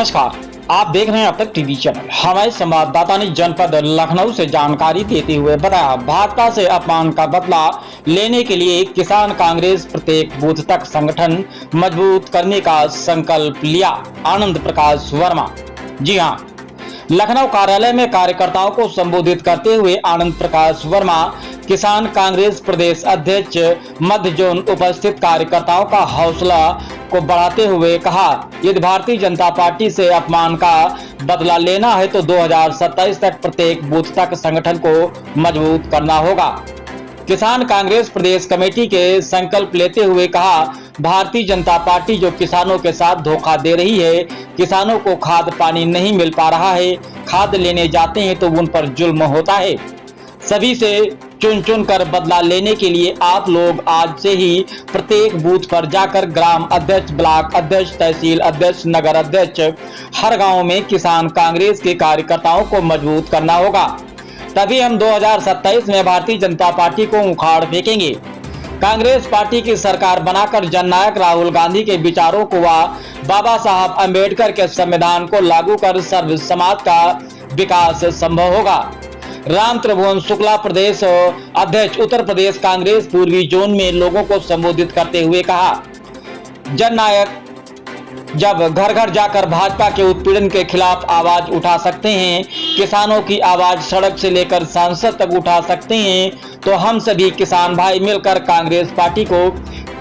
नमस्कार, आप देख रहे हैं अब तक टीवी चैनल। हमारे संवाददाता ने जनपद लखनऊ से जानकारी देते हुए बताया, भाजपा से अपमान का बदला लेने के लिए किसान कांग्रेस प्रत्येक बूथ तक संगठन मजबूत करने का संकल्प लिया। आनंद प्रकाश वर्मा। जी हां, लखनऊ कार्यालय में कार्यकर्ताओं को संबोधित करते हुए आनंद प्रकाश वर्मा, किसान कांग्रेस प्रदेश अध्यक्ष मध्य जोन, उपस्थित कार्यकर्ताओं का हौसला को बढ़ाते हुए कहा, यदि भारतीय जनता पार्टी से अपमान का बदला लेना है तो 2027 तक प्रत्येक बूथ तक संगठन को मजबूत करना होगा। किसान कांग्रेस प्रदेश कमेटी के संकल्प लेते हुए कहा, भारतीय जनता पार्टी जो किसानों के साथ धोखा दे रही है, किसानों को खाद पानी नहीं मिल पा रहा है, खाद लेने जाते हैं तो उन पर जुल्म होता है। सभी से चुन चुन कर बदला लेने के लिए आप लोग आज से ही प्रत्येक बूथ पर जाकर ग्राम अध्यक्ष, ब्लॉक अध्यक्ष, तहसील अध्यक्ष, नगर अध्यक्ष, हर गांव में किसान कांग्रेस के कार्यकर्ताओं को मजबूत करना होगा। तभी हम 2027 में भारतीय जनता पार्टी को उखाड़ फेंकेंगे। कांग्रेस पार्टी की सरकार बनाकर जननायक राहुल गांधी के विचारों को व बाबा साहब अम्बेडकर के संविधान को लागू कर सर्व समाज का विकास संभव होगा। राम त्रिभुवन शुक्ला, प्रदेश अध्यक्ष, उत्तर प्रदेश कांग्रेस पूर्वी जोन में लोगों को संबोधित करते हुए कहा, जननायक जब घर घर जाकर भाजपा के उत्पीड़न के खिलाफ आवाज उठा सकते हैं, किसानों की आवाज सड़क से लेकर संसद तक उठा सकते हैं, तो हम सभी किसान भाई मिलकर कांग्रेस पार्टी को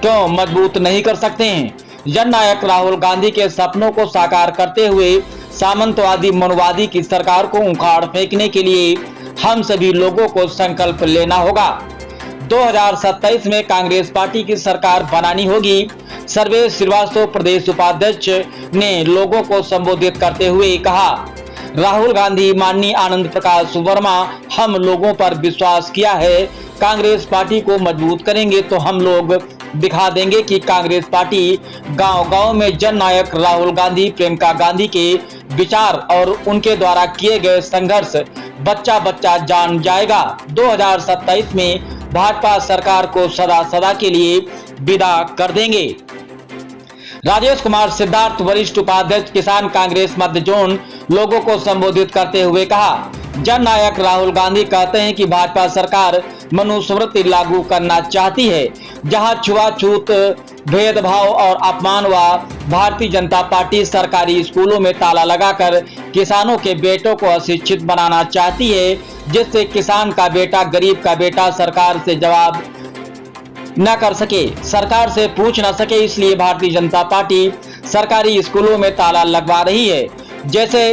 क्यों मजबूत नहीं कर सकते हैं। जननायक राहुल गांधी के सपनों को साकार करते हुए सामंतवादी मनुवादी की सरकार को उखाड़ फेंकने के लिए हम सभी लोगों को संकल्प लेना होगा। 2027 में कांग्रेस पार्टी की सरकार बनानी होगी। सर्वेश श्रीवास्तव, प्रदेश उपाध्यक्ष, ने लोगों को संबोधित करते हुए कहा, राहुल गांधी, माननीय आनंद प्रकाश वर्मा, हम लोगों पर विश्वास किया है, कांग्रेस पार्टी को मजबूत करेंगे तो हम लोग दिखा देंगे कि कांग्रेस पार्टी गांव-गांव में जननायक राहुल गांधी, प्रियंका गांधी के विचार और उनके द्वारा किए गए संघर्ष बच्चा बच्चा जान जाएगा। 2027 में भाजपा सरकार को सदा सदा के लिए विदा कर देंगे। राजेश कुमार सिद्धार्थ, वरिष्ठ उपाध्यक्ष, किसान कांग्रेस मध्य जोन, लोगों को संबोधित करते हुए कहा, जननायक राहुल गांधी कहते हैं कि भाजपा सरकार मनुस्मृति लागू करना चाहती है, जहां छुआछूत, भेदभाव और अपमान व भारतीय जनता पार्टी सरकारी स्कूलों में ताला लगाकर किसानों के बेटों को अशिक्षित बनाना चाहती है, जिससे किसान का बेटा, गरीब का बेटा सरकार से जवाब न कर सके, सरकार से पूछ न सके। इसलिए भारतीय जनता पार्टी सरकारी स्कूलों में ताला लगवा रही है। जैसे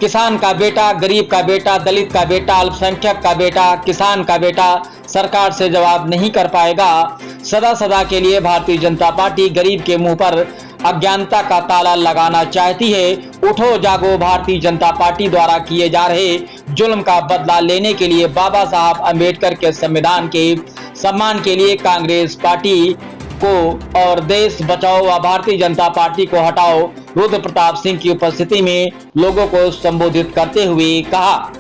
किसान का बेटा, गरीब का बेटा, दलित का बेटा, अल्पसंख्यक का बेटा, किसान का बेटा सरकार से जवाब नहीं कर पाएगा। सदा सदा के लिए भारतीय जनता पार्टी गरीब के मुंह पर अज्ञानता का ताला लगाना चाहती है। उठो जागो, भारतीय जनता पार्टी द्वारा किए जा रहे जुल्म का बदला लेने के लिए बाबा साहब अम्बेडकर के संविधान के सम्मान के लिए कांग्रेस पार्टी को और देश बचाओ व भारतीय जनता पार्टी को हटाओ, रुद्र प्रताप सिंह की उपस्थिति में लोगों को संबोधित करते हुए कहा।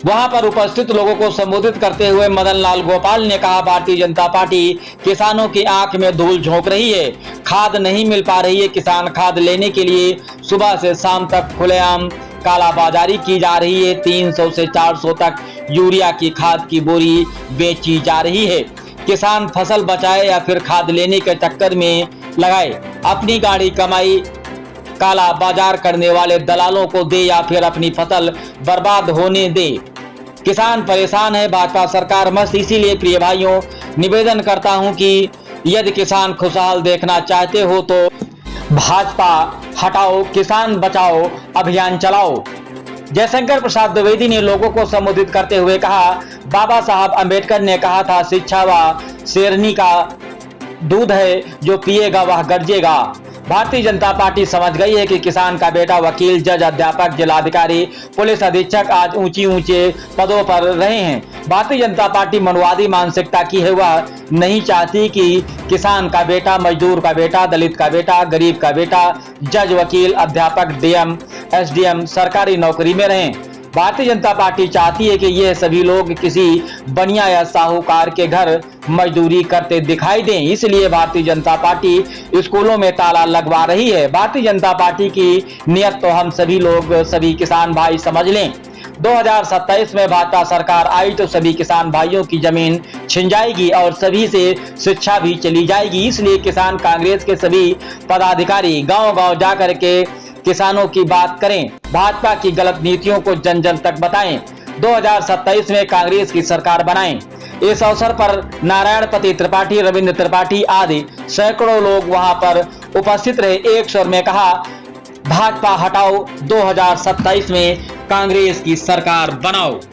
वहां पर उपस्थित लोगों को संबोधित करते हुए मदन लाल गोपाल ने कहा, भारतीय जनता पार्टी किसानों की आंख में धूल झोंक रही है, खाद नहीं मिल पा रही है। किसान खाद लेने के लिए सुबह से शाम तक खुलेआम कालाबाजारी की जा रही है। 300 से 400 तक यूरिया की खाद की बोरी बेची जा रही है। किसान फसल बचाए या फिर खाद लेने के चक्कर में लगाए, अपनी गाड़ी कमाई काला बाजार करने वाले दलालों को दे या फिर अपनी फसल बर्बाद होने दे। किसान परेशान है, भाजपा सरकार मस्त। इसीलिए प्रिय भाइयों, निवेदन करता हूं कि यदि किसान खुशहाल देखना चाहते हो तो भाजपा हटाओ, किसान बचाओ अभियान चलाओ। जयशंकर प्रसाद द्विवेदी ने लोगों को संबोधित करते हुए कहा, बाबा साहब अम्बेडकर ने कहा था, शिक्षा व शेरनी का दूध है, जो पिएगा वह गरजेगा। भारतीय जनता पार्टी समझ गई है कि किसान का बेटा वकील, जज, अध्यापक, जिलाधिकारी, पुलिस अधीक्षक आज ऊंचे पदों पर रहे हैं। भारतीय जनता पार्टी मनुवादी मानसिकता की है। वह नहीं चाहती कि किसान का बेटा, मजदूर का बेटा, दलित का बेटा, गरीब का बेटा जज, वकील, अध्यापक, डीएम, एसडीएम सरकारी नौकरी में रहें। भारतीय जनता पार्टी चाहती है कि यह सभी लोग किसी बनिया या साहूकार के घर मजदूरी करते दिखाई दें, इसलिए भारतीय जनता पार्टी स्कूलों में ताला लगवा रही है। भारतीय जनता पार्टी की नियत तो हम सभी लोग, सभी किसान भाई समझ लें। 2027 में भाजपा सरकार आई तो सभी किसान भाइयों की जमीन छिन जाएगी और सभी से शिक्षा भी चली जाएगी। इसलिए किसान कांग्रेस के सभी पदाधिकारी गांव-गांव जाकर के किसानों की बात करें, भाजपा की गलत नीतियों को जन जन तक बताएं, 2027 में कांग्रेस की सरकार बनाएं। इस अवसर पर नारायणपति त्रिपाठी, रविंद्र त्रिपाठी आदि सैकड़ों लोग वहां पर उपस्थित रहे। एक स्वर में कहा, भाजपा हटाओ, 2027 में कांग्रेस की सरकार बनाओ। उत्तर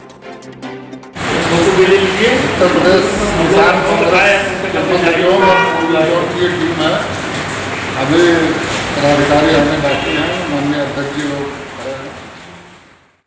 प्रदेश किसान कांग्रेस की टीम है, अभी पदाधिकारी हमें बैठे हैं।